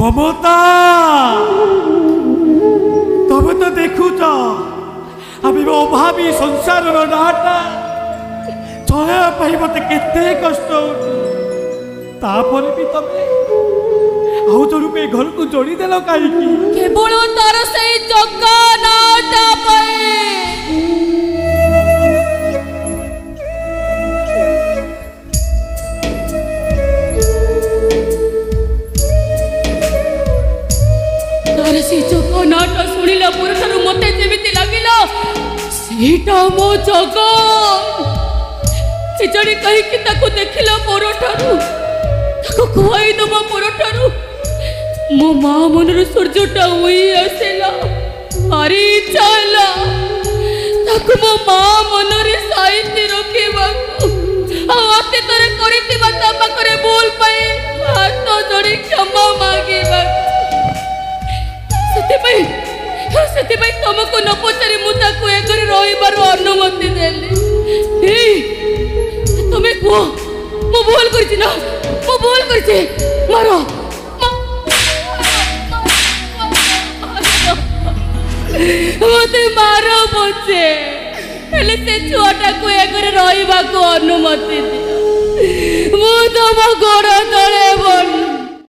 ममता तबे तो देखुच अभी अभावी संसार नाटा चलवाई मत के कष्ट भी तमें आउ जणु पे घर को जोड़ी देल कहीं केवल तार से जगा नाटा तार से जगा नाटा शुणिला पुरुष मत जमी लगिला सेटा मो जगा जड़े कहीं देखिला मोर खुआई दबा मोर मो माँ मनर सूर्यटा उई आसला भारी इच्छा है मो माँ मनरे साइती रखा अतीतर कर भूल पाए हाथ जोड़ी क्षमा मांगे तुमको न पचारि मुझे रही अनुमति देली तुम्हें कह मु भूल कर भूल कर मारो मते मारो बचे हेले से छुआटा को एकर रहिबा को अनुमति दियो मु तुम गोड़ तले